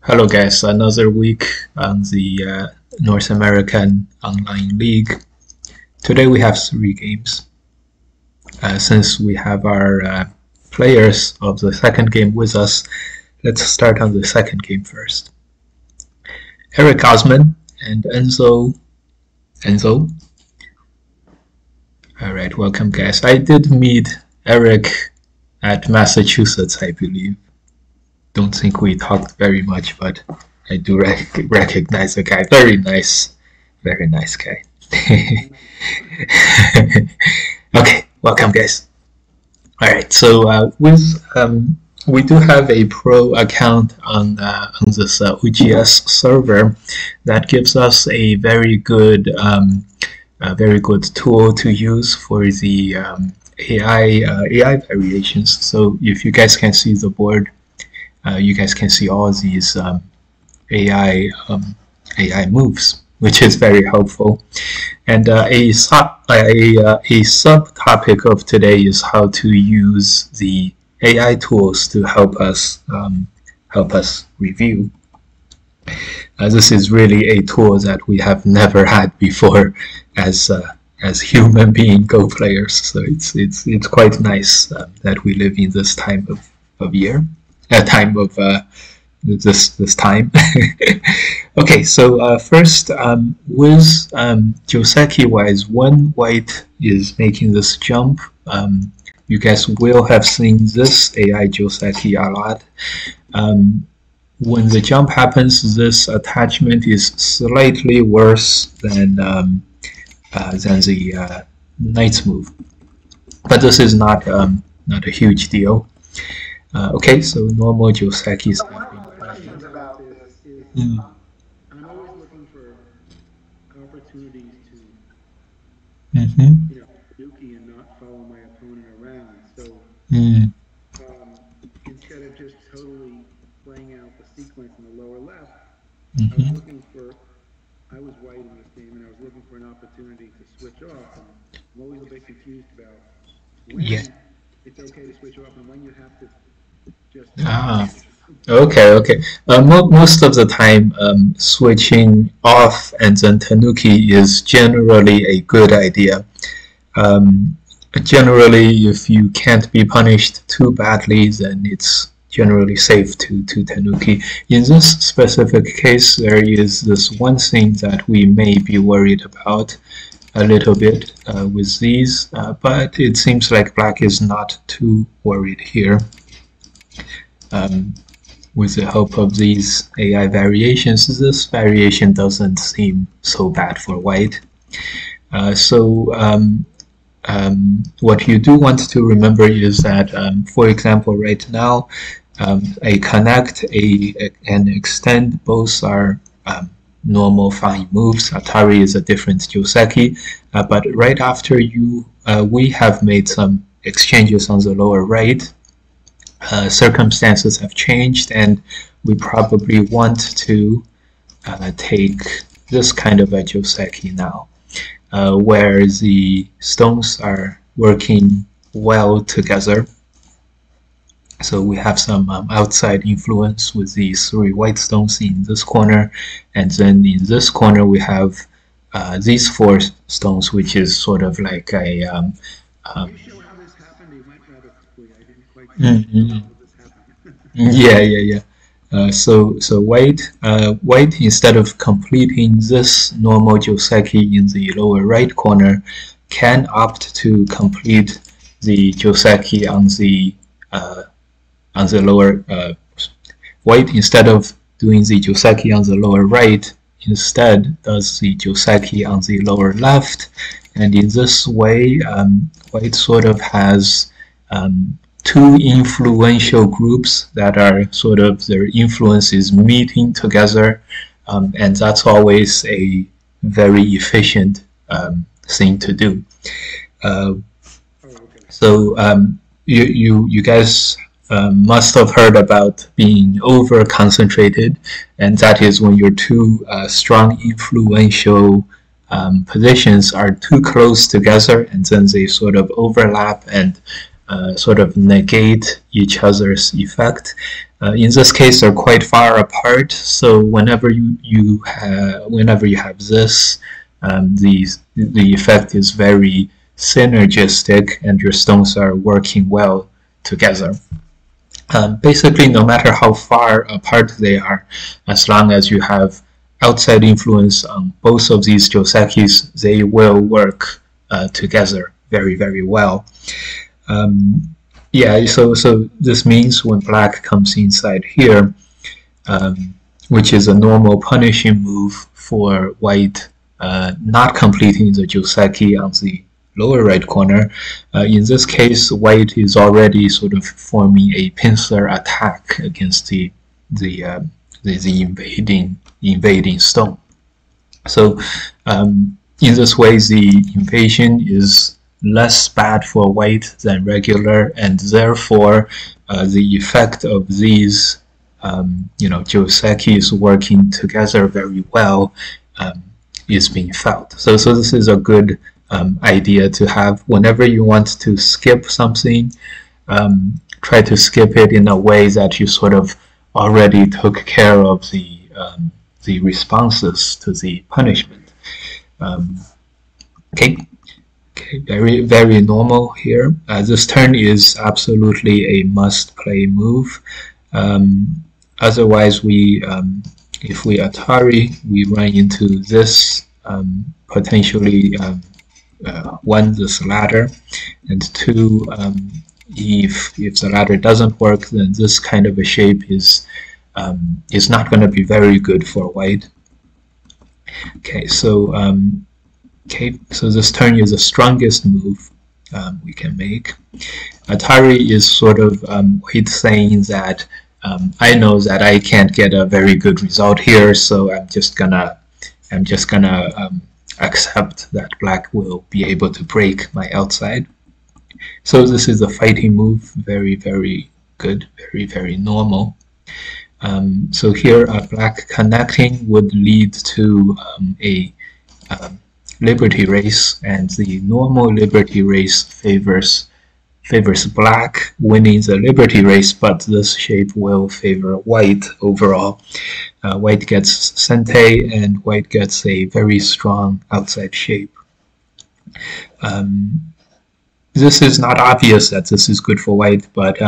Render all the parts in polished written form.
Hello guys, another week on the North American Online League. Today we have 3 games. Since we have our players of the second game with us, let's start on the second game first. Eric Osman and Enzo. Alright, welcome guys. I did meet Eric at Massachusetts, I believe. Don't think we talked very much, but I do recognize the guy. Very nice guy. Okay, welcome guys. All right, so we do have a pro account on this OGS server that gives us a very good tool to use for the AI variations. So if you guys can see the board. You guys can see all these AI moves, which is very helpful. And a subtopic of today is how to use the AI tools to help us review. This is really a tool that we have never had before as human being Go players. So it's quite nice that we live in this time of year. This time. Okay, so first, with Joseki wise, when white is making this jump, you guys will have seen this AI Joseki a lot. When the jump happens, this attachment is slightly worse than the knight's move, but this is not a huge deal. Okay, so normal Joseki's. One of the questions about this is I'm always looking for opportunities to, Baduk and not follow my opponent around. So instead of just totally playing out the sequence in the lower left, I was white in this game, and I was looking for an opportunity to switch off. And I'm always a bit confused about when it's okay to switch off and when you have to. Okay. Most of the time, switching off and then Tanuki is generally a good idea. Generally, if you can't be punished too badly, then it's generally safe to Tanuki. In this specific case, there is this one thing that we may be worried about a little bit with these, but it seems like black is not too worried here. With the help of these AI variations, this variation doesn't seem so bad for white. What you do want to remember is that, for example, right now, a connect, and extend, both are normal fine moves. Atari is a different Joseki, but right after we have made some exchanges on the lower right. Circumstances have changed, and we probably want to take this kind of a Joseki now, where the stones are working well together. So we have some outside influence with these 3 white stones in this corner, and then in this corner we have these 4 stones, which is sort of like a Yeah. So white, instead of completing this normal Joseki in the lower right corner, can opt to complete the Joseki on the lower. White, instead of doing the Joseki on the lower right, instead does the Joseki on the lower left, and in this way, white sort of has 2 influential groups that are sort of their influences meeting together, and that's always a very efficient thing to do. So you guys must have heard about being over concentrated, and that is when your 2 strong influential positions are too close together, and then they sort of overlap and sort of negate each other's effect. In this case, they're quite far apart, so whenever you have this, the effect is very synergistic, and your stones are working well together. Basically, no matter how far apart they are, as long as you have outside influence on both of these Josekis, they will work together very, very well. Yeah, so this means when black comes inside here, which is a normal punishing move for white not completing the Joseki on the lower right corner, in this case, white is already sort of forming a pincer attack against the invading stone. So in this way, the invasion is less bad for white than regular, and therefore the effect of these Josekis working together very well is being felt. So this is a good idea to have whenever you want to skip something. Try to skip it in a way that you sort of already took care of the responses to the punishment. Okay, very, very normal here. This turn is absolutely a must-play move. Otherwise, if we Atari, we run into this potentially one, this ladder, and two, if the ladder doesn't work, then this kind of a shape is not going to be very good for white. Okay, so this turn is the strongest move we can make. Atari is sort of white saying that I know that I can't get a very good result here, so I'm just gonna accept that black will be able to break my outside. So this is a fighting move, very, very good, very, very normal. So here, black connecting would lead to a liberty race, and the normal liberty race favors black winning the liberty race, but this shape will favor white overall. White gets sente, and white gets a very strong outside shape. This is not obvious that this is good for white, but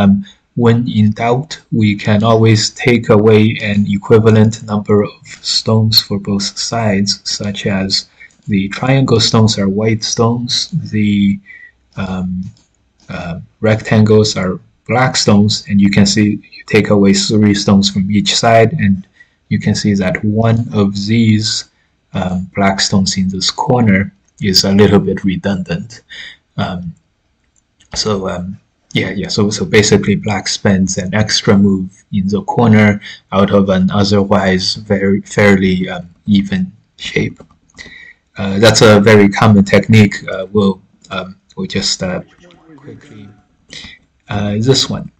when in doubt, we can always take away an equivalent number of stones for both sides, such as the triangle stones are white stones, the rectangles are black stones, and you can see you take away 3 stones from each side, and you can see that one of these black stones in this corner is a little bit redundant. So basically black spends an extra move in the corner out of an otherwise fairly even shape. That's a very common technique. We'll just quickly this one.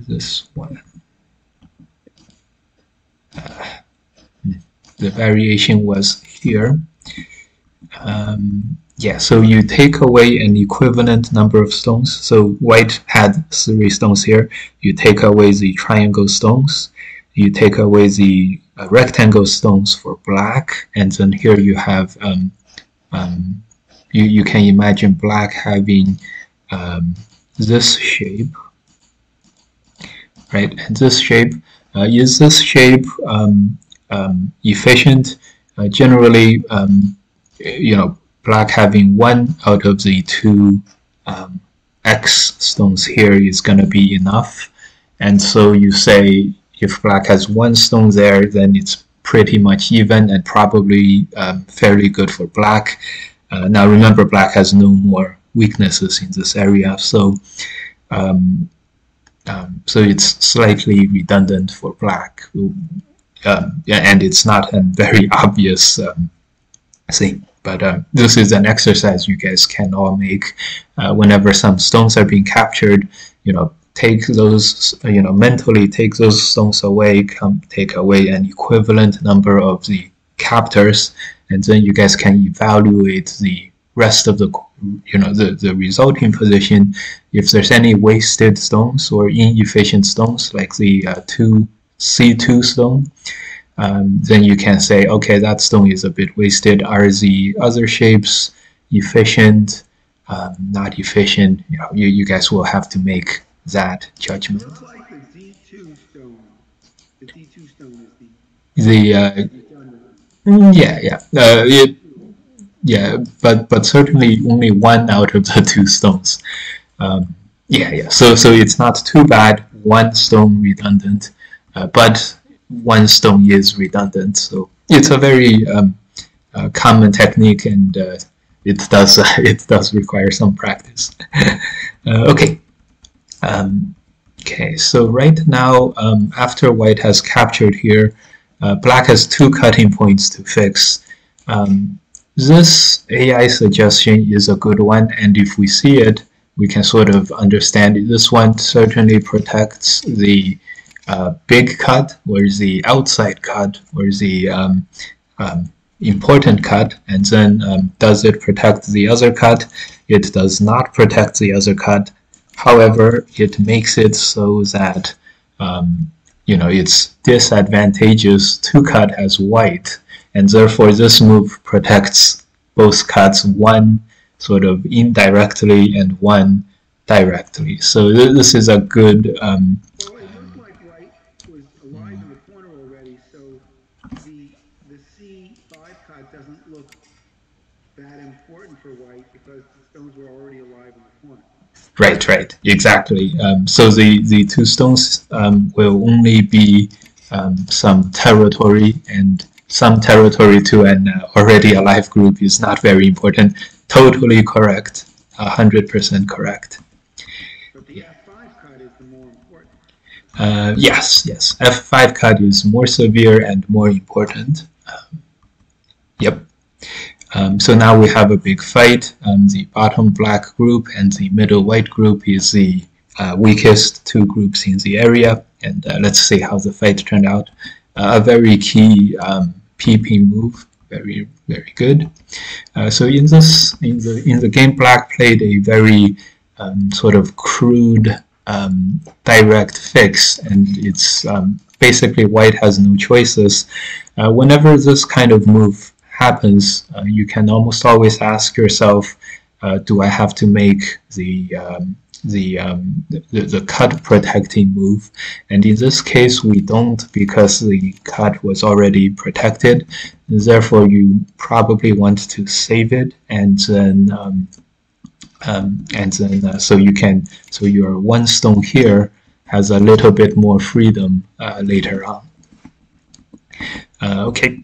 This one. The variation was here. Yeah, so you take away an equivalent number of stones. So white had 3 stones here. You take away the triangle stones. You take away the rectangle stones for black, and then here you have you can imagine black having this shape, right? And this shape is this shape efficient? Generally, black having 1 out of the 2 X stones here is going to be enough, and so you say if black has 1 stone there, then it's pretty much even and probably fairly good for black. Now remember, black has no more weaknesses in this area, so so it's slightly redundant for black, and it's not a very obvious thing. But this is an exercise you guys can all make whenever some stones are being captured. Take those, mentally take those stones away, take away an equivalent number of the captors, and then you guys can evaluate the rest of the the resulting position, if there's any wasted stones or inefficient stones like the 2C2 stone, then you can say, okay, that stone is a bit wasted. Are the other shapes efficient, not efficient? You guys will have to make that judgment. It looks like the D2 stone. The D2 stone is but certainly only one out of the two stones. So it's not too bad. One stone redundant, but one stone is redundant. So it's a very common technique, and it does require some practice. Okay. Okay, so right now, after white has captured here, black has two cutting points to fix. This AI suggestion is a good one, and if we see it, we can sort of understand it. This one certainly protects the big cut, or the outside cut, or the important cut, and then does it protect the other cut? It does not protect the other cut. However, it makes it so that it's disadvantageous to cut as white, and therefore this move protects both cuts, one sort of indirectly and one directly. So this is a good. Well, it looked like white was alive in the corner already, so the C5 cut doesn't look that important for white because the stones were already alive in the corner. Right, exactly. So the two stones will only be some territory, and some territory to an already alive group is not very important. Totally correct, 100% correct. But the F5 cut is the more important. Yes. F5 cut is more severe and more important. Yep. So now we have a big fight. The bottom black group and the middle white group is the weakest two groups in the area, and let's see how the fight turned out. A very key peeping move, very good. So in the game, black played a very sort of crude direct fix, and it's basically white has no choices. Whenever this kind of move happens, you can almost always ask yourself, do I have to make the cut protecting move? And in this case, we don't, because the cut was already protected. Therefore, you probably want to save it, and then so your one stone here has a little bit more freedom later on. Okay.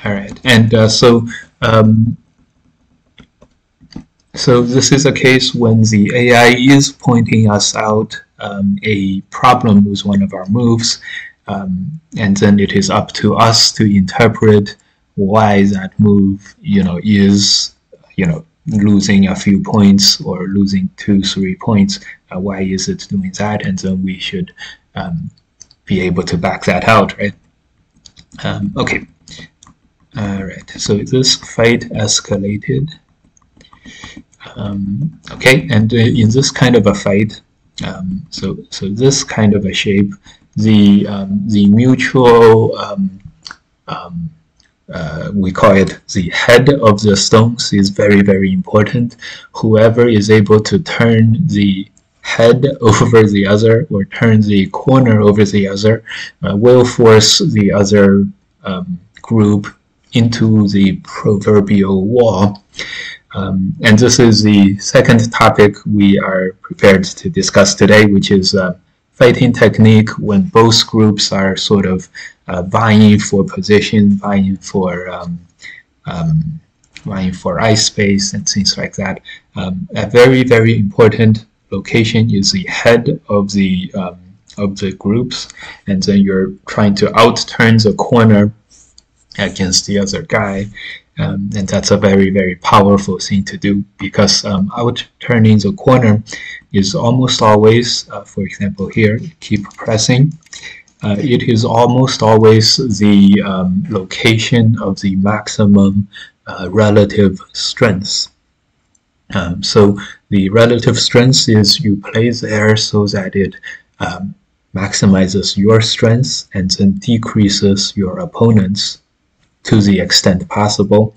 All right, and so this is a case when the AI is pointing us out a problem with one of our moves, and then it is up to us to interpret why that move, is, losing a few points or losing 2-3 points. Why is it doing that? And then we should be able to back that out, right? Okay. All right. So this fight escalated. Okay, and in this kind of a fight, so this kind of a shape, the mutual we call it the head of the stones is very important. Whoever is able to turn the head over the other or turn the corner over the other will force the other group into the proverbial wall. And this is the second topic we are prepared to discuss today, which is fighting technique when both groups are sort of vying for position, vying for eye space and things like that. A very important location is the head of the groups, and then you're trying to outturn the corner against the other guy. And that's a very powerful thing to do, because outturning the corner is almost always, for example here, keep pressing, it is almost always the location of the maximum relative strengths. So the relative strength is you place there so that it maximizes your strengths and then decreases your opponent's to the extent possible.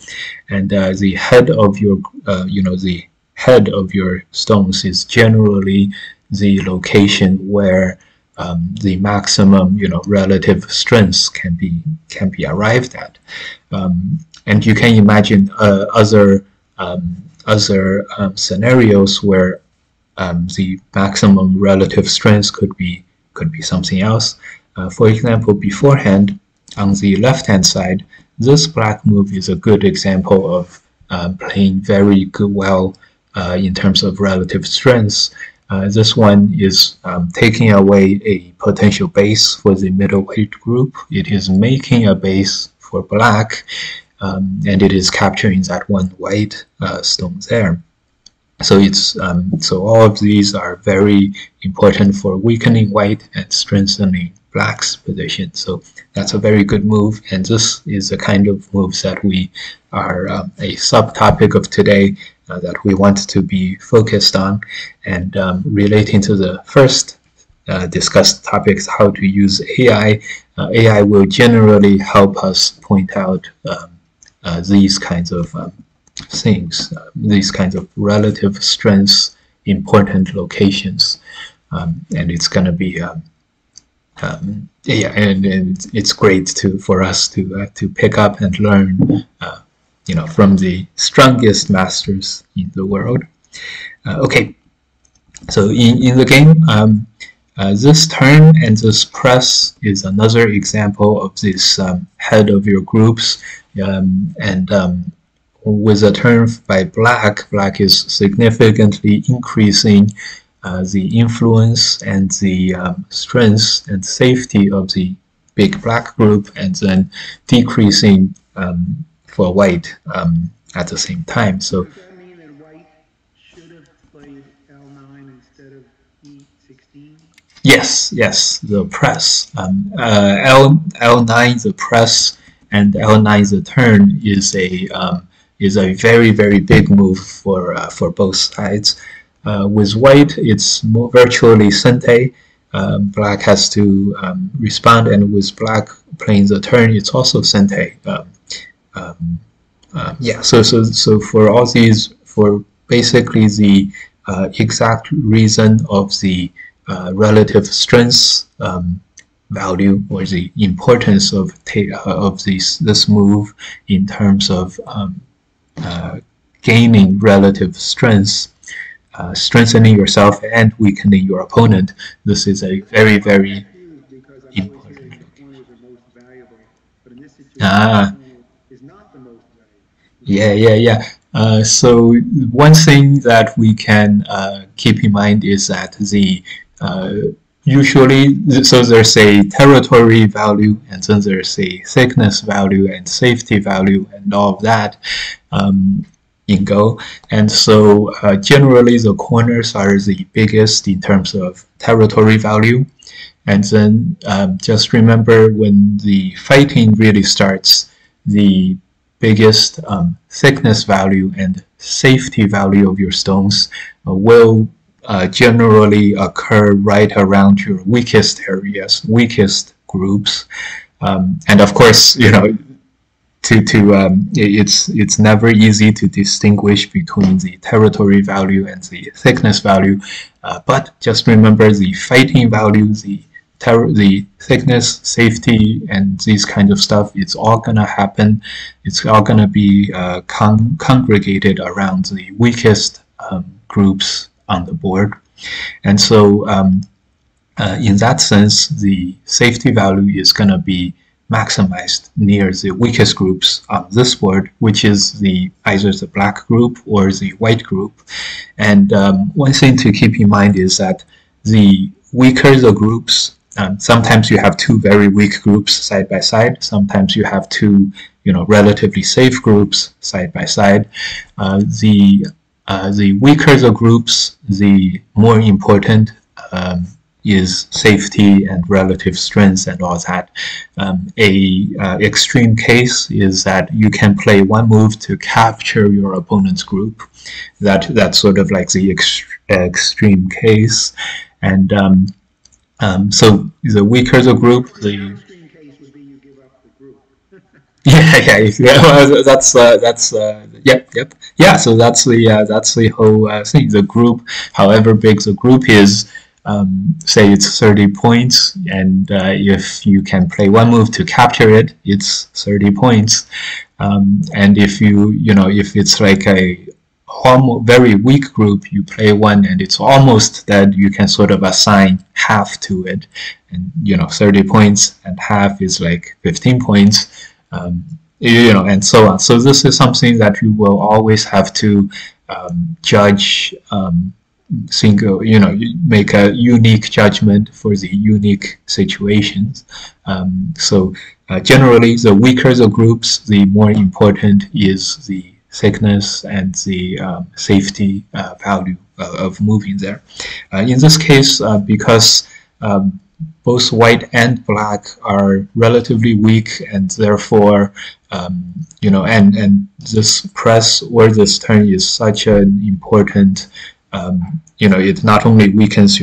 And the head of your, the head of your stones is generally the location where the maximum, relative strengths can be arrived at. And you can imagine other scenarios where the maximum relative strength could be something else. For example, beforehand, on the left-hand side, this black move is a good example of playing very well in terms of relative strengths. This one is taking away a potential base for the middleweight group. It is making a base for black, and it is capturing that one white stone there. So it's so all of these are very important for weakening white and strengthening black's position. So that's a very good move, and this is the kind of moves that we are a subtopic of today that we want to be focused on. And relating to the first discussed topics, how to use AI, AI will generally help us point out these kinds of things, these kinds of relative strengths, important locations, and it's going to be yeah, and it's great for us to pick up and learn, from the strongest masters in the world. Okay, so in the game, this turn and this press is another example of this head of your groups, and with a turn by black, black is significantly increasing the influence and the strength and safety of the big black group, and then decreasing for white at the same time. So does that mean that white should have played L9 instead of E16? Yes, the press. L9 the press and L9 the turn is a very, very big move for both sides. With white, it's more virtually sente. Black has to respond, and with black playing the turn, it's also sente. Yeah, so for all these, for basically the exact reason of the relative strength value, or the importance of this move in terms of gaining relative strength, strengthening yourself and weakening your opponent. This is a very, very important. Yeah. So one thing that we can keep in mind is that the usually, so there's a territory value, and then there's a thickness value and safety value and all of that in Go. And so generally the corners are the biggest in terms of territory value. And then just remember, when the fighting really starts, the biggest thickness value and safety value of your stones will generally occur right around your weakest areas, weakest groups. And of course, it's never easy to distinguish between the territory value and the thickness value, but just remember the fighting value, the thickness, safety, and these kinds of stuff, it's all gonna happen. It's all gonna be congregated around the weakest groups on the board. And so in that sense, the safety value is gonna be maximized near the weakest groups on this board, which is either the black group or the white group. And one thing to keep in mind is that the weaker the groups, sometimes you have two very weak groups side by side. Sometimes you have two, relatively safe groups side by side. The weaker the groups, the more important is safety and relative strength and all that. Extreme case is that you can play one move to capture your opponent's group. That's sort of like the extreme case. And so the weaker the group, the extreme case would be you give up the group. yeah. Well, yeah. So that's the whole thing. The group, however big the group is, say it's 30 points, and if you can play one move to capture it, it's 30 points. And if if it's like a very weak group, you play one and it's almost dead, you can sort of assign half to it, and 30 points and half is like 15 points. And so on. So this is something that you will always have to judge, make a unique judgment for the unique situations. So generally, the weaker the groups, the more important is the thickness and the safety value of moving there. In this case, because both white and black are relatively weak, and therefore, and this press or this turn is such an important, it not only weakens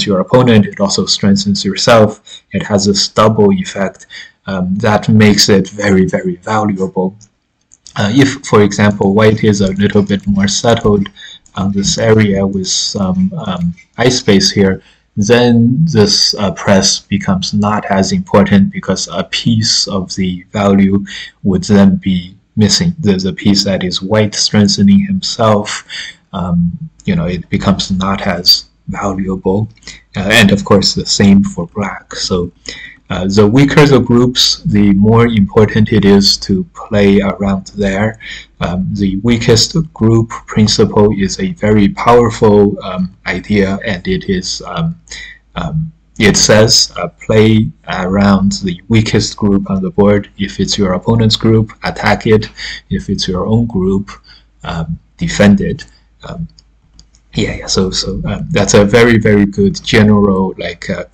your opponent, it also strengthens yourself. It has this double effect that makes it very, very valuable. If, for example, white is a little bit more settled on this area with some ice space here, then this press becomes not as important, because a piece of the value would then be missing. There's a piece that is white strengthening himself, it becomes not as valuable. And of course, the same for black. So the weaker the groups, the more important it is to play around there. The weakest group principle is a very powerful idea, and it is it says play around the weakest group on the board. If it's your opponent's group, attack it. If it's your own group, defend it. So that's a very, very good general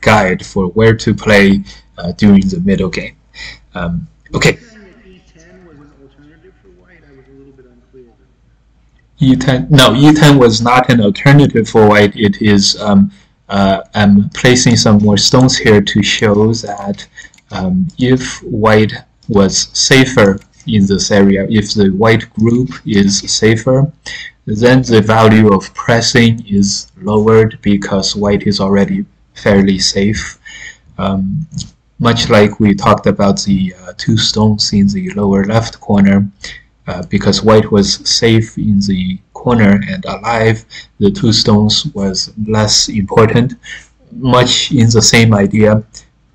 guide for where to play during the middle game. Okay. E10 was an alternative for white. I was a little bit unclear. E10, no, E10 was not an alternative for white. It is. I'm placing some more stones here to show that if white was safer in this area, if the white group is safer, then the value of pressing is lowered because white is already fairly safe. Much like we talked about the two stones in the lower left corner, because white was safe in the corner and alive, the two stones was less important. Much in the same idea,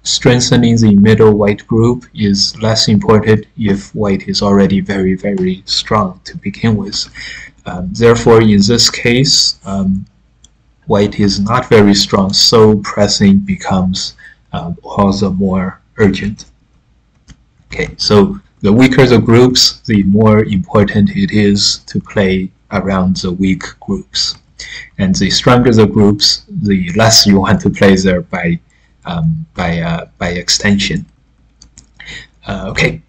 strengthening the middle white group is less important if white is already very, very strong to begin with. Therefore, in this case, white is not very strong, so pressing becomes all the more urgent. Okay, so the weaker the groups, the more important it is to play around the weak groups. And the stronger the groups, the less you want to play there by extension. Okay.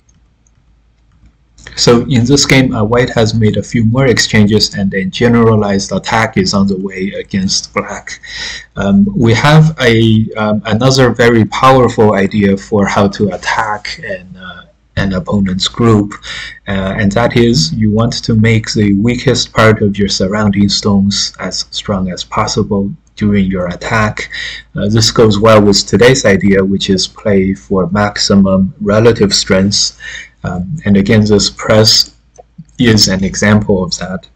So in this game, white has made a few more exchanges, and a generalized attack is on the way against black. We have another very powerful idea for how to attack an opponent's group, and that is you want to make the weakest part of your surrounding stones as strong as possible during your attack. This goes well with today's idea, which is play for maximum relative strength. And again, this press is an example of that.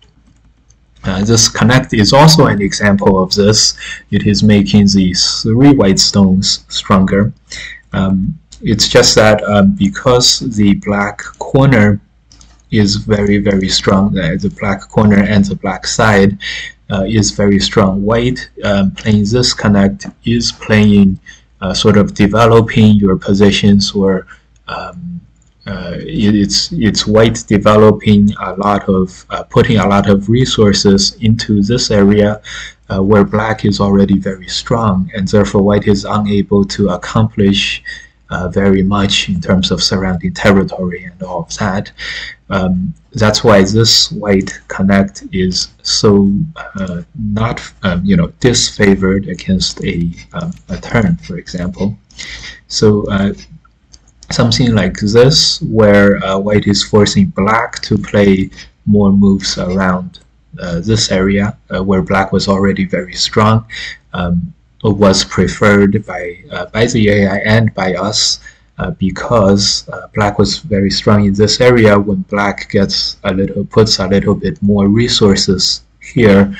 This connect is also an example of this. It is making these three white stones stronger. It's just that because the black corner is very, very strong, the black corner and the black side is very strong. White playing this connect is playing sort of developing your positions, or it's white developing a lot of putting a lot of resources into this area where black is already very strong, and therefore white is unable to accomplish very much in terms of surrounding territory and all of that. That's why this white connect is so not disfavored against a turn, for example. So something like this, where white is forcing black to play more moves around this area where black was already very strong, was preferred by the AI and by us because black was very strong in this area. When black puts a little bit more resources here,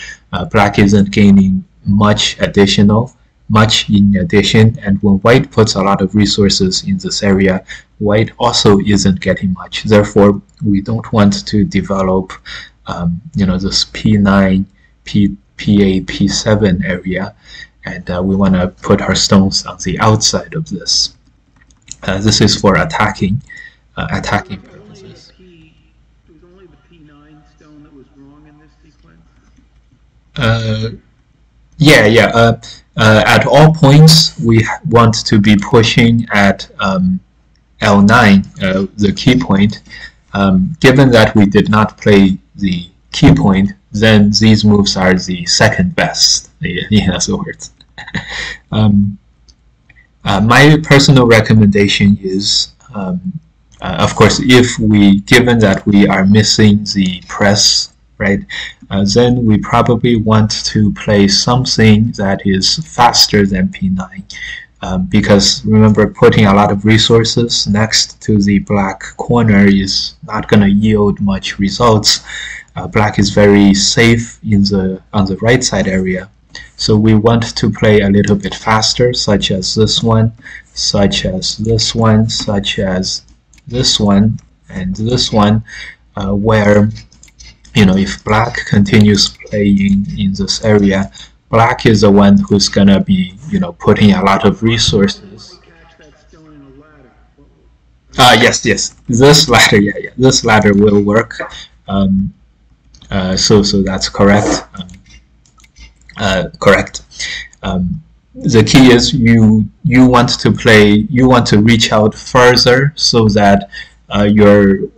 black isn't gaining much in addition, and when white puts a lot of resources in this area, white also isn't getting much. Therefore, we don't want to develop this P9, P8, P7 area, and we want to put our stones on the outside of this. This is for attacking purposes. It was only the P9 stone that was wrong in this sequence? At all points, we want to be pushing at L9, the key point. Given that we did not play the key point, then these moves are the second best, in other words. My personal recommendation is, of course, given that we are missing the press, right, then we probably want to play something that is faster than P9. Because remember, putting a lot of resources next to the black corner is not going to yield much results. Black is very safe on the right side area. So we want to play a little bit faster, such as this one, such as this one, such as this one, and this one, where, if black continues playing in this area, black is the one who's going to be, putting a lot of resources. Yes, this ladder, this ladder will work. So that's correct. Correct. The key is you want to reach out further so that you're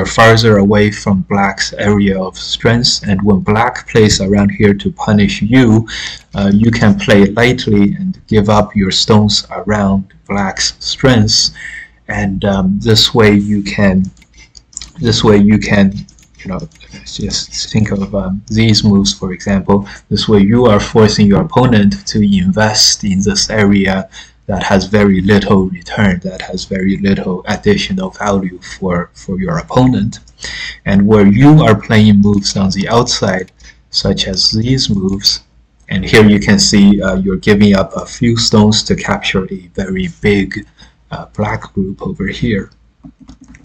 farther away from black's area of strength, and when black plays around here to punish you, you can play lightly and give up your stones around black's strength, and this way you can just think of these moves, for example. This way you are forcing your opponent to invest in this area that has very little return, that has very little additional value for your opponent. And where you are playing moves on the outside, such as these moves, and here you can see you're giving up a few stones to capture a very big black group over here.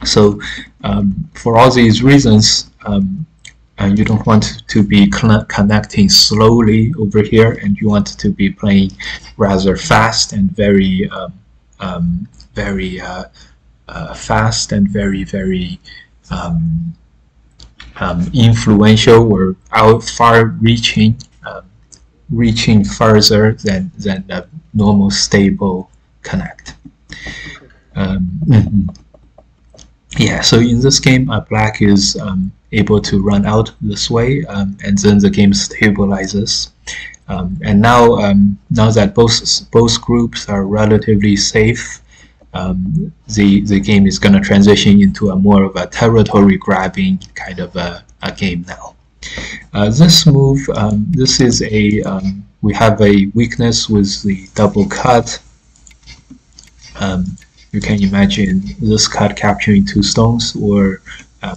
So for all these reasons, you don't want to be connecting slowly over here, and you want to be playing rather fast and very fast and very influential, or far-reaching, reaching further than a normal stable connect. Yeah, so in this game, black is able to run out this way, and then the game stabilizes. And now that both groups are relatively safe, the game is going to transition into a more of a territory grabbing kind of a game now. This move, this is we have a weakness with the double cut. You can imagine this cut capturing two stones, or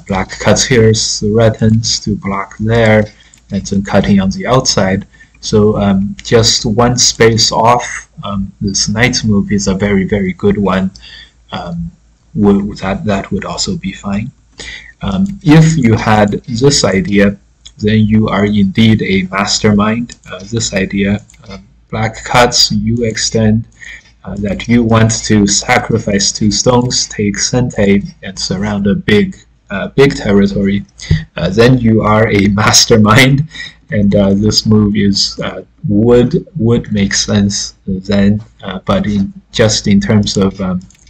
black cuts here, threatens to block there, and then cutting on the outside. So just one space off, this knight move is a very, very good one. That would also be fine. If you had this idea, then you are indeed a mastermind. This idea, black cuts, you extend, that you want to sacrifice 2 stones, take Sente, and surround a big territory, then you are a mastermind, and this move is would make sense then, but just in terms of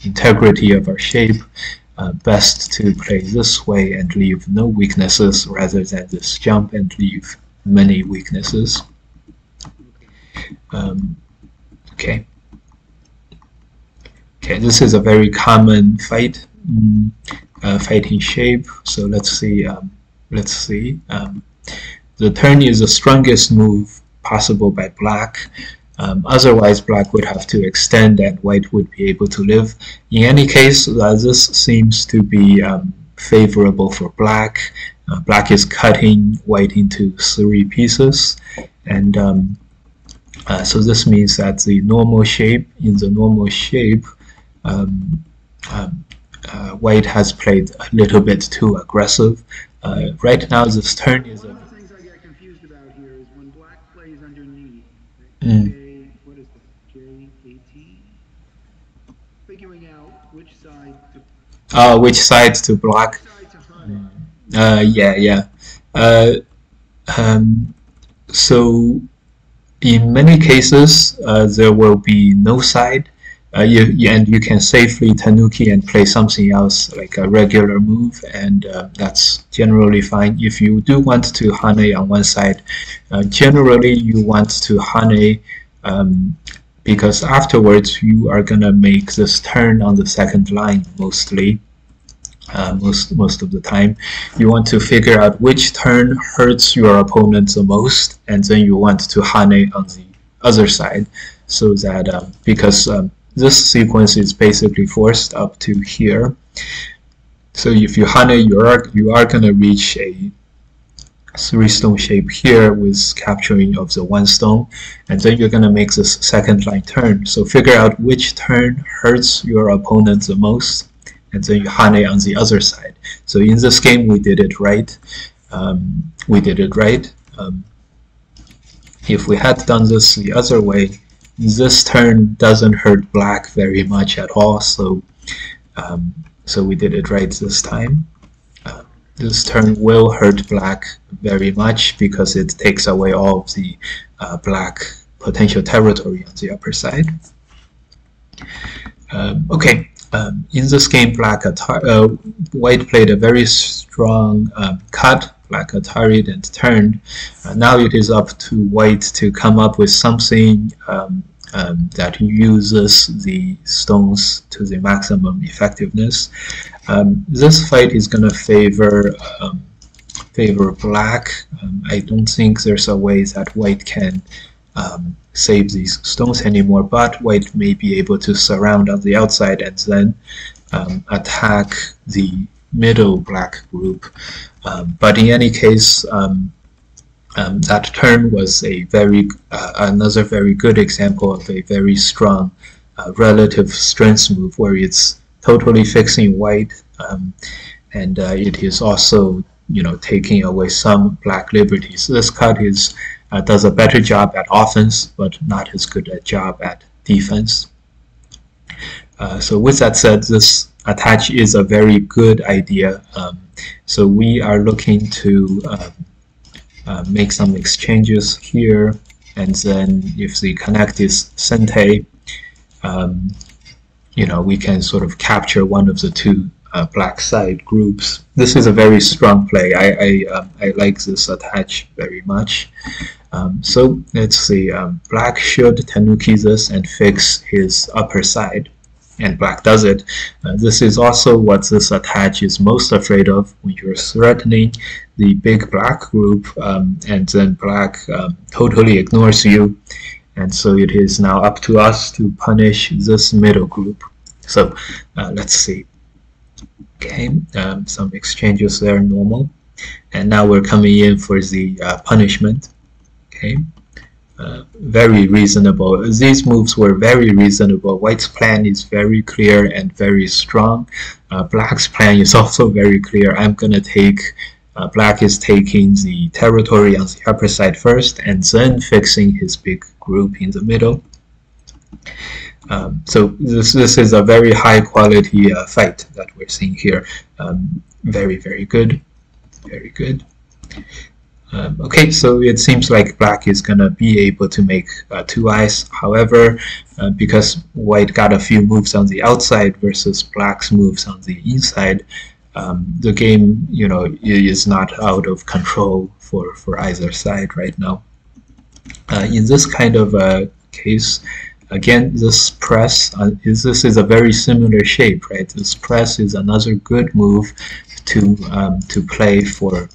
integrity of our shape, best to play this way and leave no weaknesses rather than this jump and leave many weaknesses. Okay. Okay, this is a very common fighting shape. So let's see. The turn is the strongest move possible by black. Otherwise, black would have to extend and white would be able to live. In any case, this seems to be favorable for black. Black is cutting white into 3 pieces, and so this means that in the normal shape, white has played a little bit too aggressive. Right now, this turn is one of the things I get confused about here is when black plays underneath. What is that? J18? Figuring out which side to. Which side to block? Which side to So in many cases, there will be no side. And you can safely tanuki and play something else like a regular move, and that's generally fine. If you do want to hane on one side, generally you want to hane because afterwards you are gonna make this turn on the second line mostly. Most of the time, you want to figure out which turn hurts your opponent the most, and then you want to hane on the other side, so that because this sequence is basically forced up to here. So if you hane, you are gonna reach a 3-stone shape here with capturing of the 1 stone, and then you're gonna make this second line turn. So figure out which turn hurts your opponent the most, and then you hane on the other side. So in this game, we did it right. If we had done this the other way, this turn doesn't hurt black very much at all, so we did it right this time. This turn will hurt black very much because it takes away all of the black potential territory on the upper side. Okay, in this game, white played a very strong cut. Black ataried and turned. Now it is up to white to come up with something that uses the stones to the maximum effectiveness. This fight is going to favor black. I don't think there's a way that white can save these stones anymore, but white may be able to surround on the outside and then attack the middle black group. But in any case, that turn was a another very good example of a very strong relative strength move, where it's totally fixing white, and it is also taking away some black liberties. This cut does a better job at offense, but not as good a job at defense. So with that said, this attach is a very good idea. So we are looking to make some exchanges here, and then if the connect is Sente, we can sort of capture one of the 2 black side groups. This is a very strong play. I like this attach very much. So let's see, black should tanuki this and fix his upper side, and black does it. This is also what this attach is most afraid of, when you're threatening the big black group, and then black totally ignores you, and so it is now up to us to punish this middle group. So let's see. Okay, some exchanges there, normal, and now we're coming in for the punishment. Okay. Very reasonable. These moves were very reasonable. White's plan is very clear and very strong. Black's plan is also very clear. I'm gonna take black is taking the territory on the upper side first, and then fixing his big group in the middle. So this is a very high quality fight that we're seeing here. Very, very good. Very good. Okay, so it seems like black is going to be able to make two eyes. However, because white got a few moves on the outside versus black's moves on the inside, the game, is not out of control for either side right now. In this kind of case, again, this press, this is a very similar shape, right? This press is another good move to play for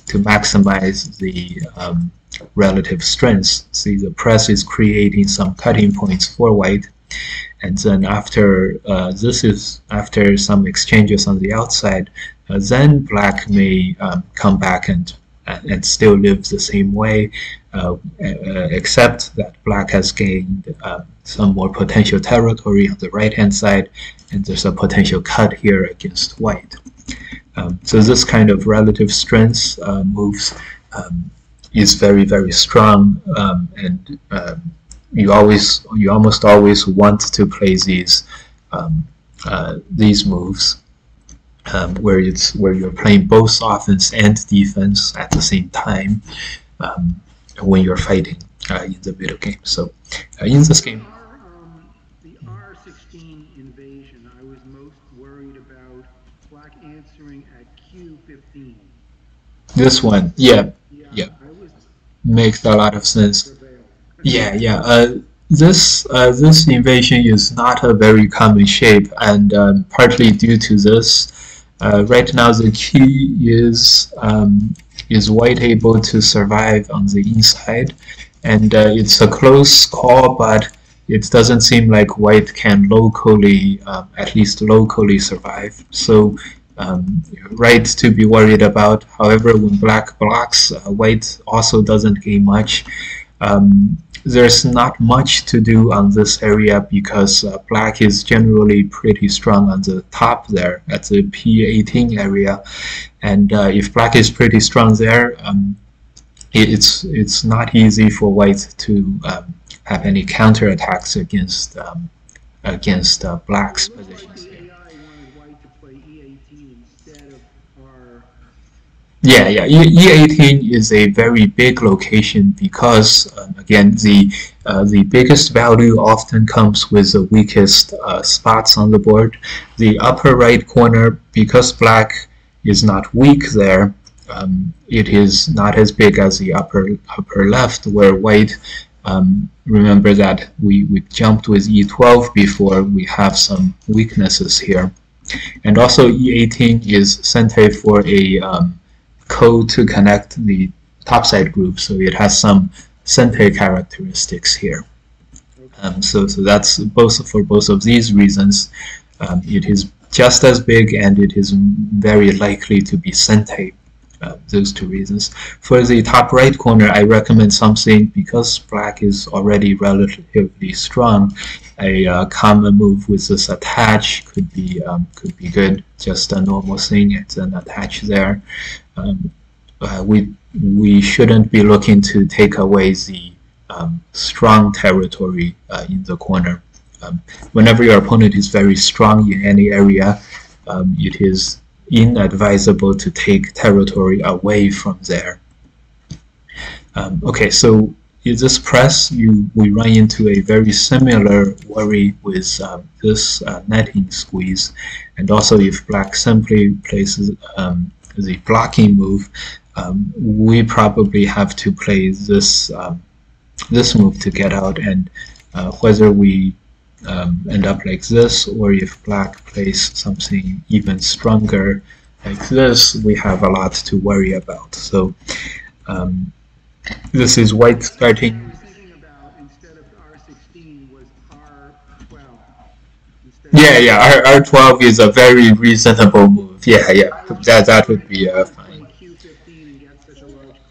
to maximize the relative strength. See, the press is creating some cutting points for white, and then after after some exchanges on the outside, then black may come back and still live the same way, except that black has gained some more potential territory on the right hand side, and there's a potential cut here against white. So this kind of relative strength moves is very, very strong, and you almost always want to play these moves where you're playing both offense and defense at the same time when you're fighting in the video game. So in this game, the R16 invasion, I was most worried about black answering at Q15. This one, yeah, makes a lot of sense. Yeah. This invasion is not a very common shape, and partly due to this, right now the key is white able to survive on the inside, and it's a close call, but it doesn't seem like white can locally, at least locally, survive. So right to be worried about. However, when black blocks, white also doesn't gain much. There's not much to do on this area because black is generally pretty strong on the top there at the P18 area, and if black is pretty strong there, it's not easy for white to have any counterattacks against black's positions here. Yeah, E18 is a very big location because, again, the biggest value often comes with the weakest spots on the board. The upper right corner, because black is not weak there, it is not as big as the upper left, where white, remember that we jumped with E12 before, we have some weaknesses here. And also E18 is centered for a code to connect the topside group, so it has some center characteristics here. So that's for both of these reasons. It is just as big, and it is very likely to be centered. Those two reasons. For the top right corner, I recommend something, because black is already relatively strong. A common move with this attach could be good. Just a normal thing and then attach there. We shouldn't be looking to take away the strong territory in the corner. Whenever your opponent is very strong in any area, it is inadvisable to take territory away from there. Okay, so in this press, we run into a very similar worry with this netting squeeze, and also if black simply places the blocking move, we probably have to play this this move to get out, and whether we end up like this, or if black plays something even stronger like this, we have a lot to worry about. So this is white starting. Instead of R16 was R12. Yeah, R12 is a very reasonable move. Yeah, that would be fine.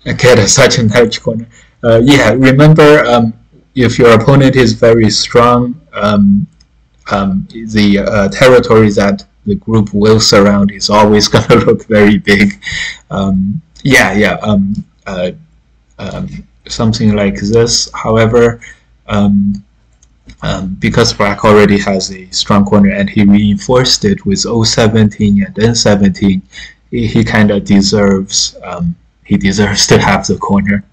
Get such a large corner. Yeah, remember, if your opponent is very strong, the territory that the group will surround is always going to look very big. Something like this. However, because black already has a strong corner and he reinforced it with O17 and N17, he kind of deserves to have the corner.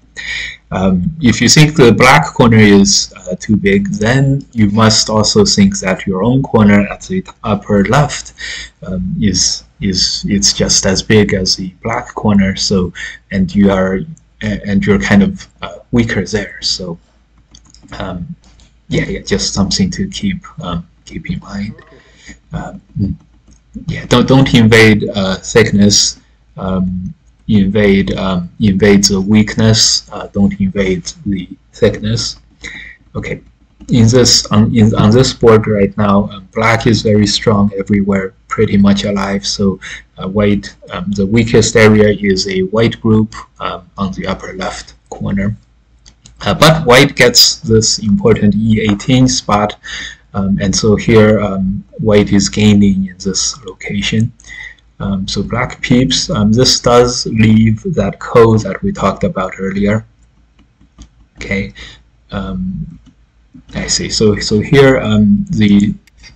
If you think the black corner is too big, then you must also think that your own corner at the upper left is it's just as big as the black corner. So and you're kind of weaker there. So yeah, just something to keep in mind. Yeah, don't invade thickness. Invade the weakness. Don't invade the thickness. Okay, on this board right now, black is very strong everywhere, pretty much alive. So white, the weakest area is a white group on the upper left corner. But white gets this important E18 spot, and so here white is gaining in this location. So black peeps, this does leave that code that we talked about earlier. Okay, I see. So here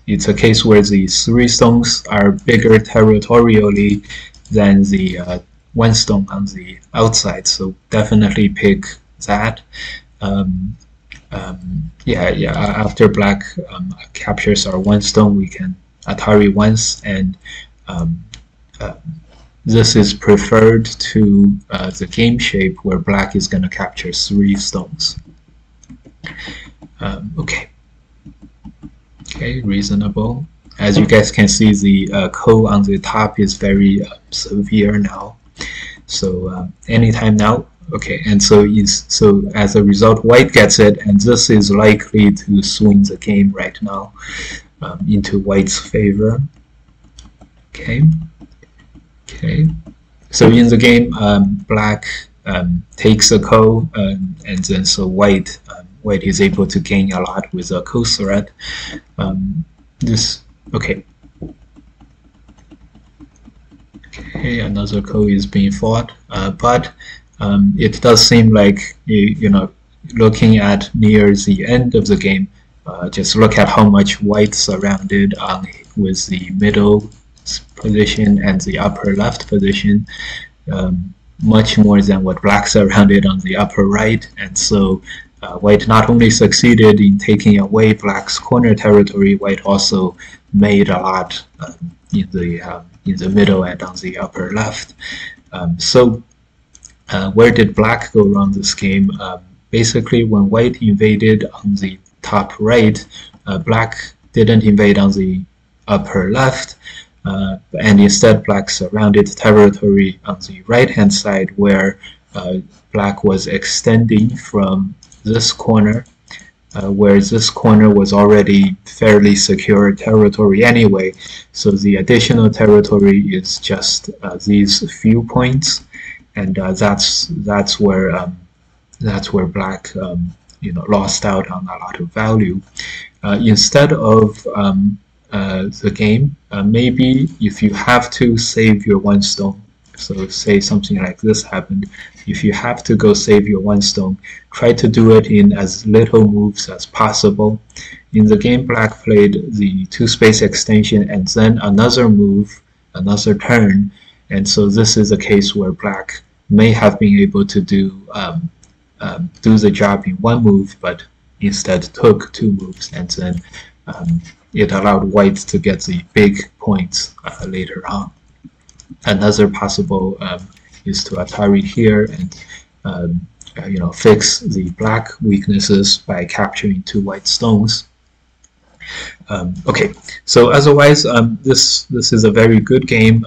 it's a case where the 3 stones are bigger territorially than the 1 stone on the outside. So definitely pick that. Yeah. After black captures our 1 stone, we can Atari once, and this is preferred to the game shape where black is going to capture 3 stones. Okay, reasonable. As you guys can see, the code on the top is very severe now. So anytime now. Okay, and so as a result, white gets it, and this is likely to swing the game right now into white's favor. Okay. So in the game, black takes a ko, and then so white is able to gain a lot with a ko threat. Okay, another ko is being fought, but it does seem like, you know, looking at near the end of the game, just look at how much white surrounded with the middle position and the upper left position, much more than what black surrounded on the upper right. And so white not only succeeded in taking away black's corner territory, white also made a lot in the middle and on the upper left. So where did black go wrong this game? Basically, when white invaded on the top right, black didn't invade on the upper left, and instead black surrounded territory on the right hand side, where black was extending from this corner, whereas this corner was already fairly secure territory anyway. So the additional territory is just these few points, and that's where black lost out on a lot of value. Instead of the game, maybe if you have to save your 1 stone, so say something like this happened, if you have to go save your 1 stone, try to do it in as little moves as possible. In the game, black played the 2-space extension and then another move, another turn, and so this is a case where black may have been able to do the job in 1 move, but instead took 2 moves, and then it allowed white to get the big points later on. Another possible is to Atari here and fix the black weaknesses by capturing 2 white stones. Okay, so otherwise, this is a very good game.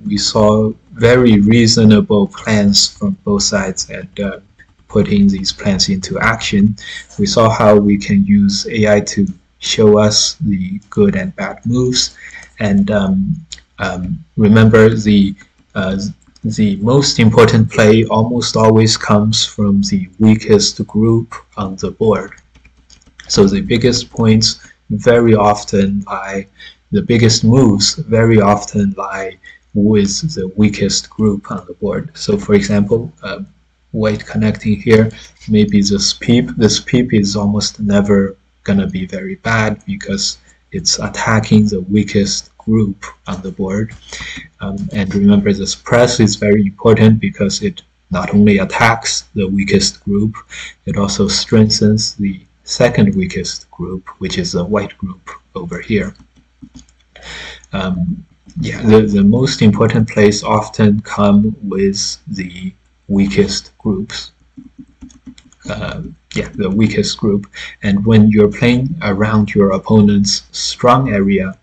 We saw very reasonable plans from both sides, and putting these plans into action. We saw how we can use AI to show us the good and bad moves, and remember the most important play almost always comes from the weakest group on the board. So the biggest points very often lie, the biggest moves very often lie with the weakest group on the board. So for example, white connecting here, maybe this peep is almost never gonna be very bad because it's attacking the weakest group on the board. And remember, this press is very important because it not only attacks the weakest group, it also strengthens the second weakest group, which is the white group over here. Yeah, the most important plays often come with the weakest groups. Yeah, the weakest group. And when you're playing around your opponent's strong area,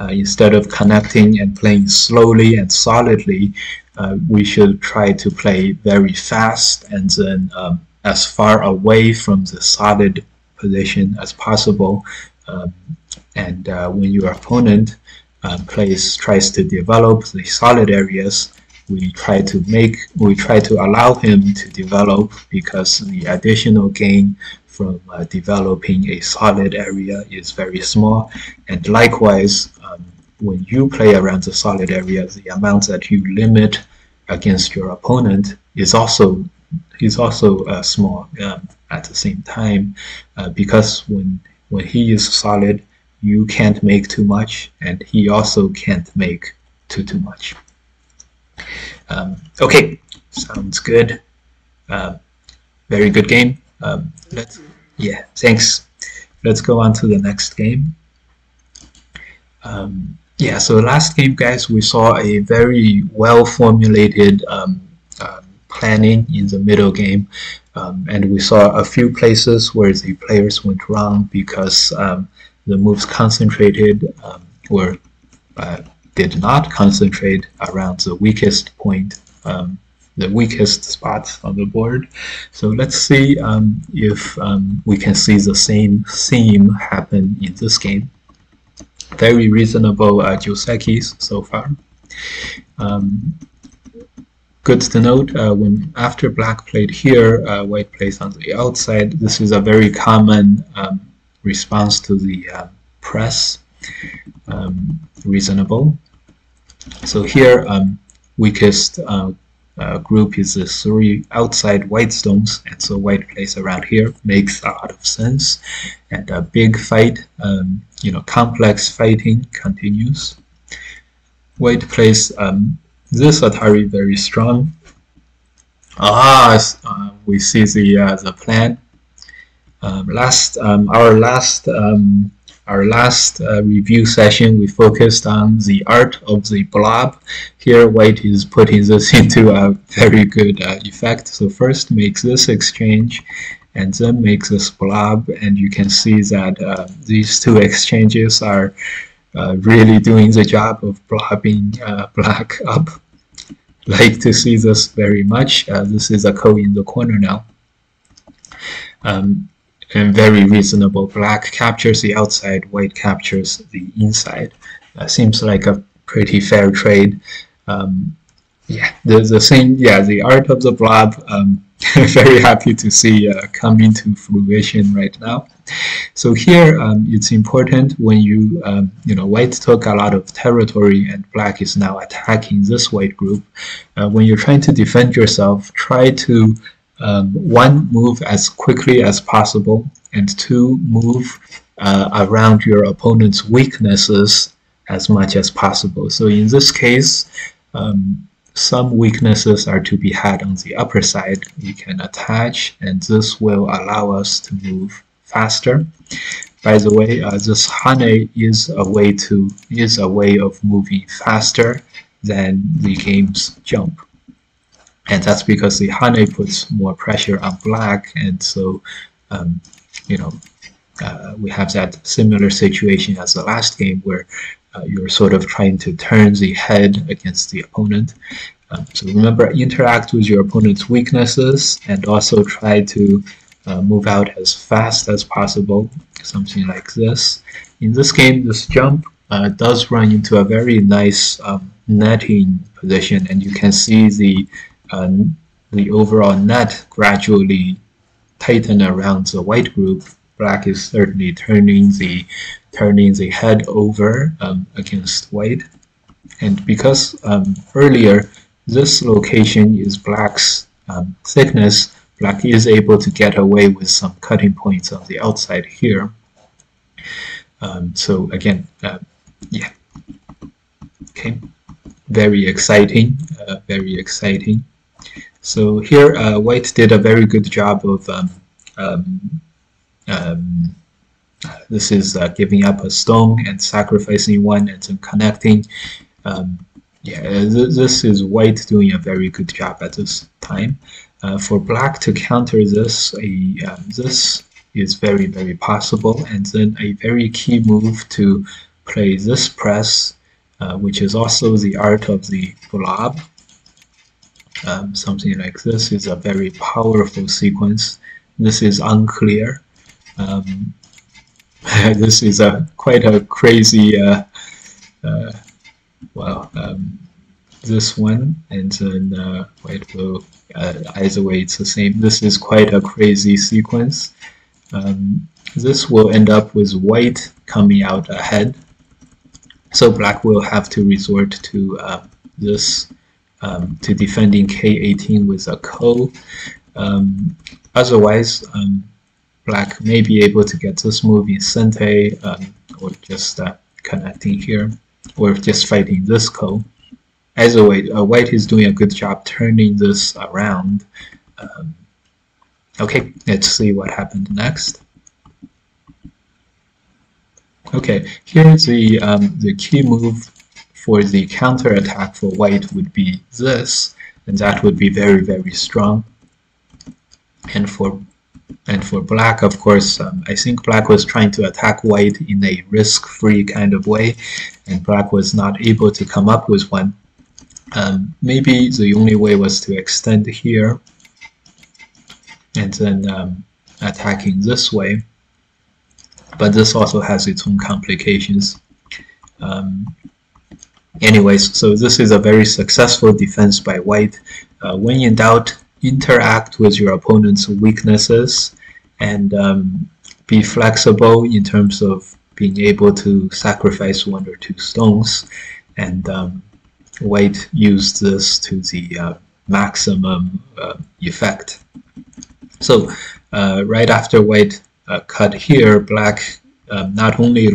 instead of connecting and playing slowly and solidly, we should try to play very fast and then as far away from the solid position as possible. And when your opponent tries to develop the solid areas, we try to allow him to develop, because the additional gain from developing a solid area is very small. And likewise, when you play around the solid area, the amount that you limit against your opponent is also small at the same time, because when he is solid, you can't make too much, and he also can't make too much. Okay, sounds good. Very good game. Yeah, thanks. Let's go on to the next game. Yeah, so last game, guys, we saw a very well-formulated planning in the middle game, and we saw a few places where the players went wrong because the moves concentrated or did not concentrate around the weakest point, the weakest spot on the board. So let's see if we can see the same theme happen in this game. Very reasonable Joseki so far. Good to note, when after black played here, white plays on the outside. This is a very common response to the press. Reasonable. So here, weakest group is the 3 outside white stones, and so white plays around here. Makes a lot of sense. And a big fight, complex fighting continues. White plays this Atari very strong. We see the plan. Our last review session, we focused on the art of the blob. Here, white is putting this into a very good effect. So first makes this exchange, and then makes this blob, and you can see that these two exchanges are really doing the job of blobbing black up. Like to see this very much. This is a ko in the corner now. And very reasonable. Black captures the outside, white captures the inside. Seems like a pretty fair trade. Yeah, the same. Yeah, the art of the blob. Very happy to see coming to fruition right now. So here, it's important when white took a lot of territory and black is now attacking this white group. When you're trying to defend yourself, try to 1, move as quickly as possible, and 2, move around your opponent's weaknesses as much as possible. So in this case, some weaknesses are to be had on the upper side. You can attach, and this will allow us to move faster. By the way, this hane is a way of moving faster than the game's jump. And that's because the hane puts more pressure on black, and so we have that similar situation as the last game where you're sort of trying to turn the head against the opponent. So remember, interact with your opponent's weaknesses, and also try to move out as fast as possible, something like this. In this game, this jump does run into a very nice netting position, and you can see the overall net gradually tighten around the white group. Black is certainly turning the head over against white, and because earlier this location is black's thickness, black is able to get away with some cutting points on the outside here. So again, yeah, okay, very exciting, very exciting. So here, White did a very good job of um, um, this is giving up a stone and sacrificing one and then connecting. Um, yeah, this is White doing a very good job at this time. For Black to counter this, this is very, very possible. And then a very key move to play this press, which is also the art of the blob. Something like this is a very powerful sequence. This is unclear. This is quite a crazy, well, this one, and then White will, either way it's the same. This is quite a crazy sequence. This will end up with White coming out ahead. So Black will have to resort to this, to defending K18 with a ko. Otherwise, Black may be able to get this move in Sente, or just connecting here, or just fighting this ko. Either way, White is doing a good job turning this around. Okay, let's see what happened next. Okay, here's the key move for the counter attack for White would be this, and that would be very, very strong. And for Black, of course, I think Black was trying to attack White in a risk-free kind of way, and Black was not able to come up with one. Maybe the only way was to extend here, and then attacking this way. But this also has its own complications. Anyways, so this is a very successful defense by White. When in doubt, interact with your opponent's weaknesses and be flexible in terms of being able to sacrifice 1 or 2 stones. And White used this to the maximum effect. So right after White cut here, Black not only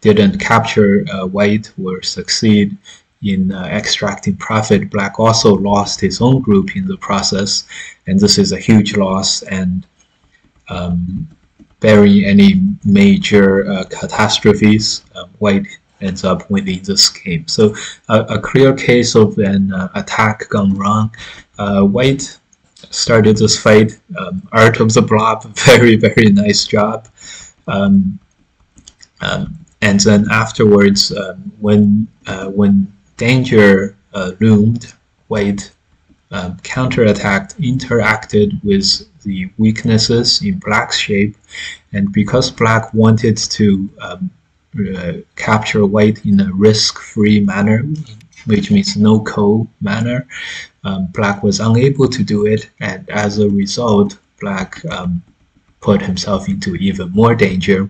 didn't capture White or succeed in extracting profit, Black also lost his own group in the process, and this is a huge loss. And barring any major catastrophes, White ends up winning this game. So a clear case of an attack gone wrong. White started this fight, art of the blob, very, very nice job. And then afterwards, when danger loomed, White counterattacked, interacted with the weaknesses in Black's shape, and because Black wanted to capture White in a risk-free manner, which means no ko manner, Black was unable to do it, and as a result, Black put himself into even more danger.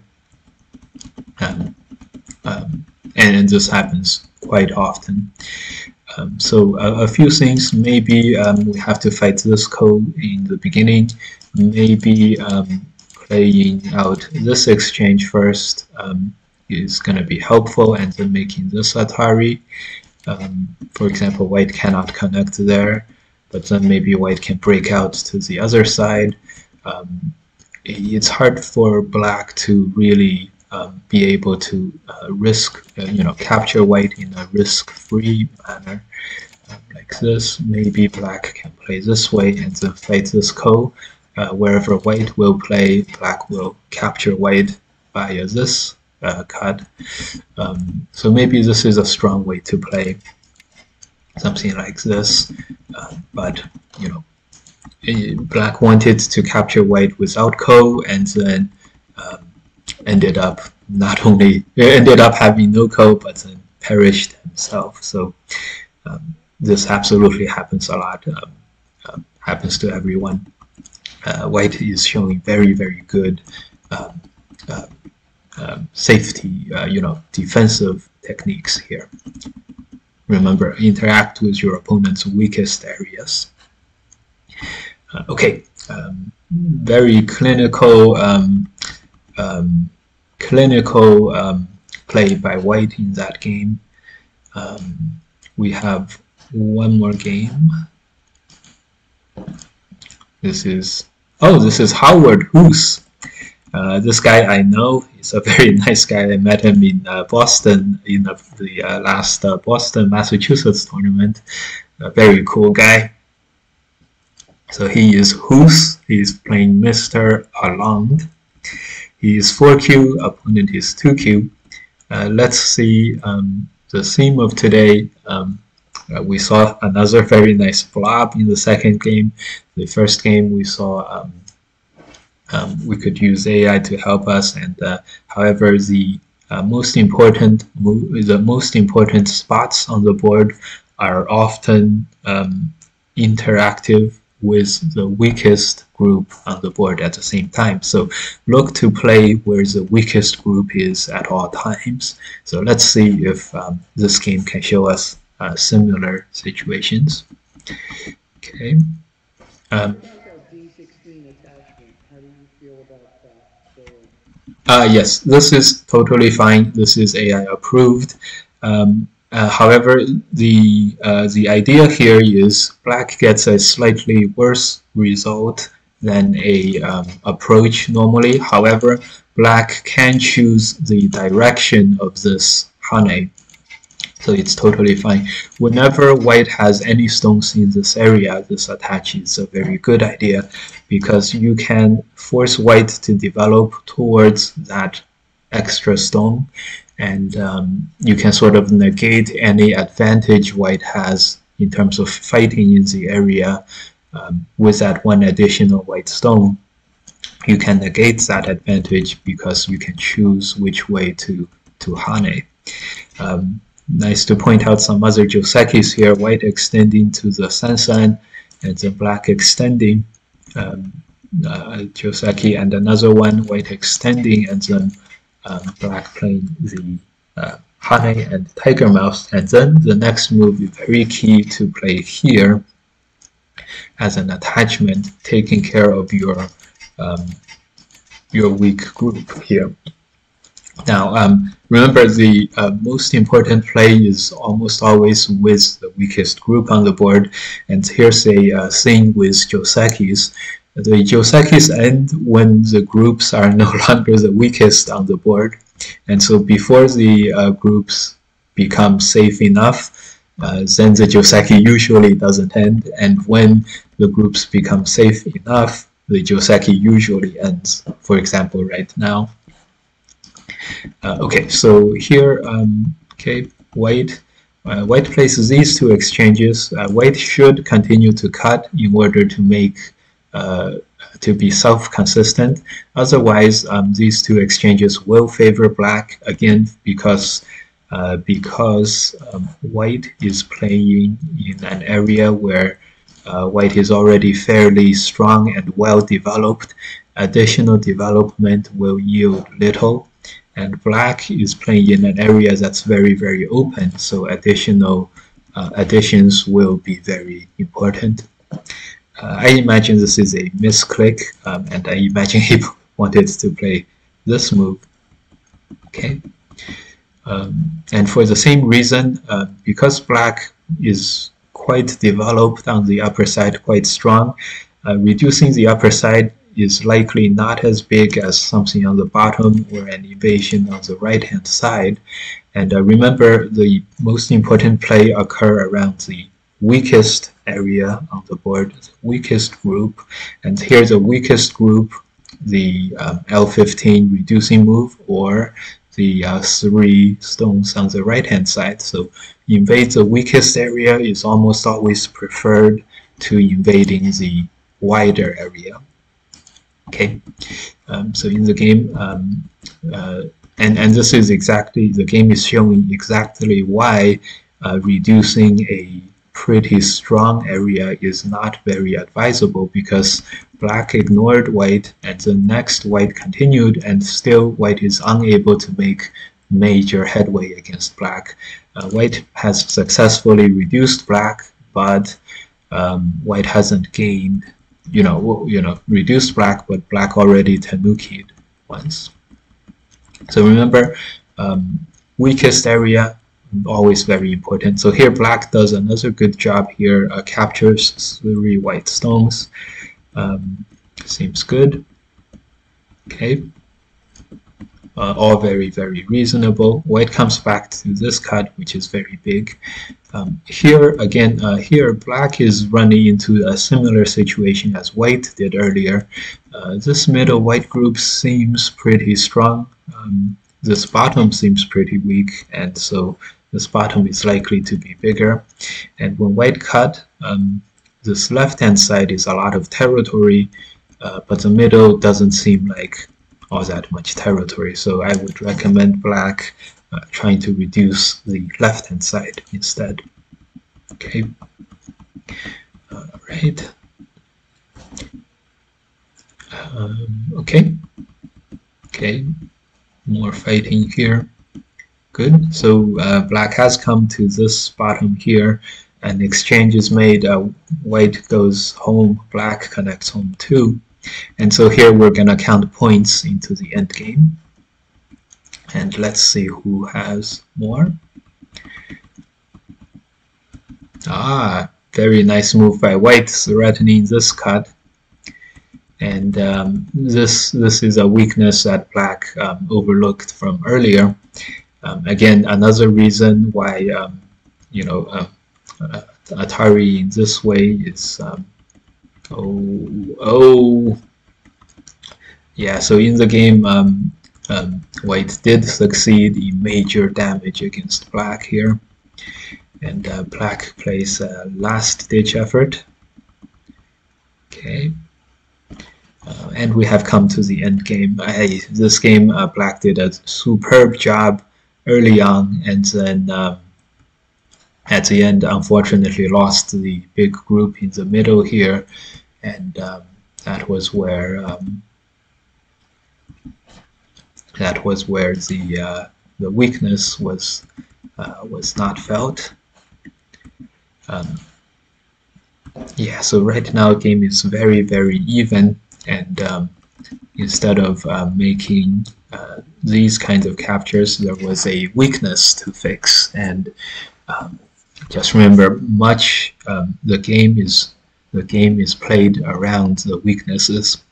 And this happens quite often. So a few things, maybe we have to fight this ko in the beginning, maybe playing out this exchange first is going to be helpful, and then making this Atari. For example, White cannot connect there, but then maybe White can break out to the other side. It's hard for Black to really be able to capture White in a risk-free manner. Like this, maybe Black can play this way and then fight this ko. Wherever White will play, Black will capture White via this cut. So maybe this is a strong way to play, something like this. But Black wanted to capture White without ko, and then ended up having no ko, but then perished himself. So this absolutely happens a lot. Happens to everyone. White is showing very, very good safety, defensive techniques here. Remember, interact with your opponent's weakest areas. Okay, very clinical play by white in that game. We have one more game. This is Howard Hoos. This guy I know. He's a very nice guy. I met him in Boston in the last Boston, Massachusetts tournament. A very cool guy. So he is Hoos. He's playing Mr. Arland. He is 4Q. Opponent is 2Q. Let's see the theme of today. We saw another very nice flop in the second game. The first game we saw we could use AI to help us, and however the most important spots on the board are often interactive with the weakest group on the board at the same time. So look to play where the weakest group is at all times. So let's see if this game can show us similar situations. Okay. Yes, this is totally fine. This is AI approved. However, the idea here is black gets a slightly worse result than a approach normally. However, black can choose the direction of this hane. So it's totally fine. Whenever white has any stones in this area, this attach is a very good idea because you can force white to develop towards that extra stone, and you can sort of negate any advantage white has in terms of fighting in the area with that one additional white stone. You can negate that advantage because you can choose which way to hane. Nice to point out some other Josekis here, white extending to the Sansan and the black extending Joseki, and another one, white extending and then black playing the hane and tiger mouse. And then the next move is very key to play here as an attachment, taking care of your weak group here. Now, remember the most important play is almost always with the weakest group on the board, and here's a thing with Josekis. The Josekis end when the groups are no longer the weakest on the board, and so before the groups become safe enough, then the Joseki usually doesn't end, and when the groups become safe enough, the Joseki usually ends. For example, right now. Okay, so here, white places these two exchanges. White should continue to cut in order to make to be self-consistent. Otherwise, these two exchanges will favor black again because white is playing in an area where white is already fairly strong and well developed. Additional development will yield little. And black is playing in an area that's very, very open, so additions will be very important. I imagine this is a misclick, and I imagine he wanted to play this move. Okay, and for the same reason, because black is quite developed on the upper side, quite strong, reducing the upper side is likely not as big as something on the bottom or an invasion on the right-hand side. And remember, the most important play occur around the weakest area on the board, the weakest group. And here the weakest group, the L15 reducing move, or the 3 stones on the right-hand side. So invade the weakest area is almost always preferred to invading the wider area. Okay, so in the game, and this is exactly, the game is showing exactly why reducing a pretty strong area is not very advisable, because black ignored white and the next white continued, and still white is unable to make major headway against black. White has successfully reduced black, but white hasn't gained reduced black, but black already tanukied once. So remember, um, weakest area, always very important. So here black does another good job here, captures 3 white stones. Seems good. Okay. All very, very reasonable. White comes back to this cut, which is very big. Here, again, here black is running into a similar situation as white did earlier. This middle white group seems pretty strong. This bottom seems pretty weak, and so this bottom is likely to be bigger. And when white cut, this left-hand side is a lot of territory, but the middle doesn't seem like all that much territory. So I would recommend black trying to reduce the left-hand side instead. Okay. All right. Okay. Okay. More fighting here. Good. So black has come to this bottom here. An exchange is made. White goes home. Black connects home too. And so here we're going to count points into the end game. And let's see who has more. Very nice move by white, threatening this cut. And this is a weakness that black overlooked from earlier. Again, another reason why Atari in this way is yeah. So in the game, white did succeed in major damage against black here, and black plays a last-ditch effort. Okay. And we have come to the end game. This game, black did a superb job early on, and then at the end, unfortunately, lost the big group in the middle here, and that was where the weakness was not felt. Yeah. So right now, game is very, very even. And instead of making these kinds of captures, there was a weakness to fix. And just remember, the game is played around the weaknesses.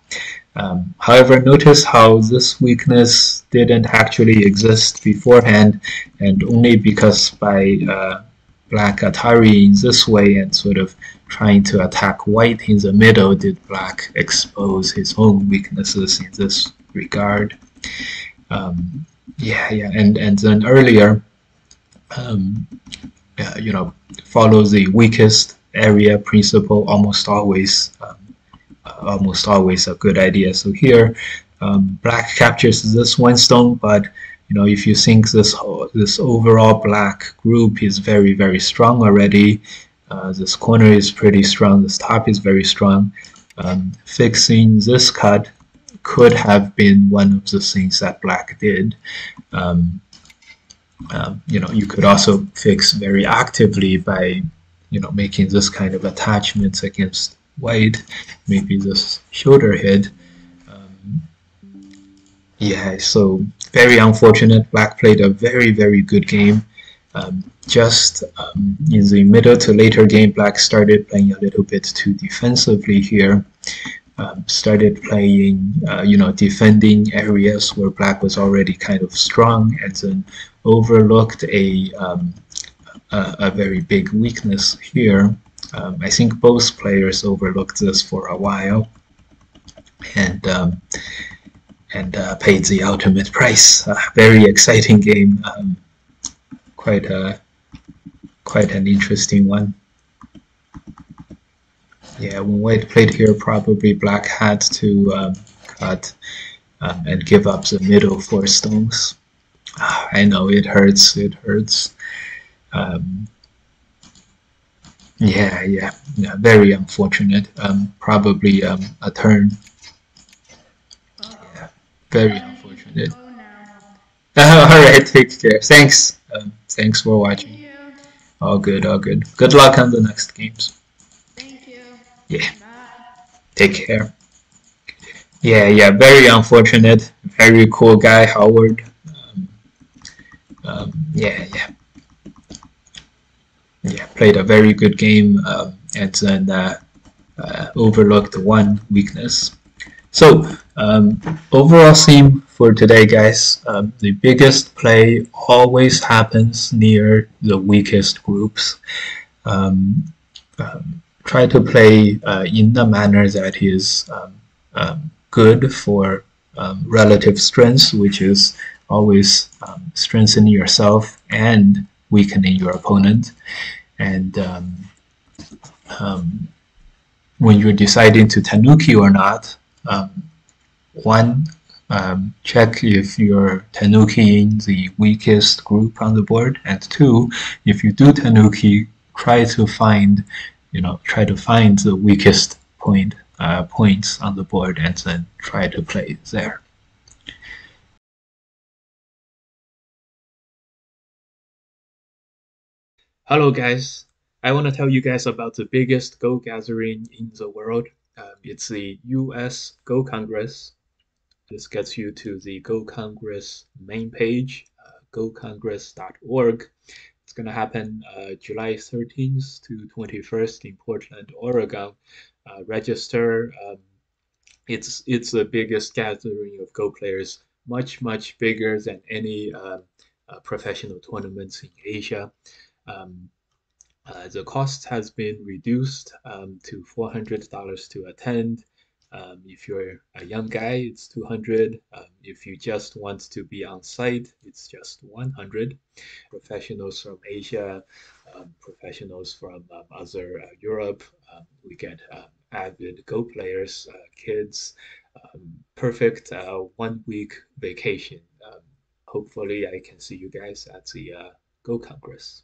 However, notice how this weakness didn't actually exist beforehand, and only because by black Atari in this way and sort of trying to attack white in the middle did black expose his own weaknesses in this regard. Yeah, and then earlier, follow the weakest area principle, almost always a good idea. So here, black captures this one stone, but if you think this overall black group is very, very strong already, this corner is pretty strong, this top is very strong, fixing this cut could have been one of the things that black did. You could also fix very actively by making this kind of attachments against white, maybe this shoulder head. Yeah, so very unfortunate. Black played a very, very good game. Just in the middle to later game, black started playing a little bit too defensively here. Started playing, defending areas where black was already kind of strong, and then overlooked a very big weakness here. I think both players overlooked this for a while, and paid the ultimate price. Very exciting game. Quite an interesting one. Yeah, when white played here, probably black had to cut and give up the middle 4 stones. I know it hurts. It hurts. Yeah, very unfortunate. Probably a turn. Yeah, very unfortunate. All right, take care. Thanks. Thanks for watching. Thank you. All good, all good. Good luck on the next games. Thank you. Yeah. Bye. Take care. Yeah, yeah, very unfortunate. Very cool guy, Howard. Yeah, yeah, yeah. Played a very good game, and then overlooked one weakness. So, overall theme for today, guys, the biggest play always happens near the weakest groups. Um, Try to play in a manner that is good for relative strength, which is always strengthening yourself and weakening your opponent. And um, when you're deciding to tanuki or not, um, one, check if you're tanukiing the weakest group on the board, and two, if you do tanuki, try to find the weakest points on the board, and then try to play there. Hello, guys. I want to tell you guys about the biggest Go gathering in the world. It's the U.S. Go Congress. This gets you to the Go Congress main page, gocongress.org. It's going to happen July 13th to 21st in Portland, Oregon. Register. It's the biggest gathering of Go players, much bigger than any professional tournaments in Asia. Um, the cost has been reduced to $400 to attend. If you're a young guy, it's 200. If you just want to be on site, it's just 100. Professionals from Asia, professionals from other Europe, we get avid Go players, kids. Perfect 1 week vacation. Hopefully, I can see you guys at the Go Congress.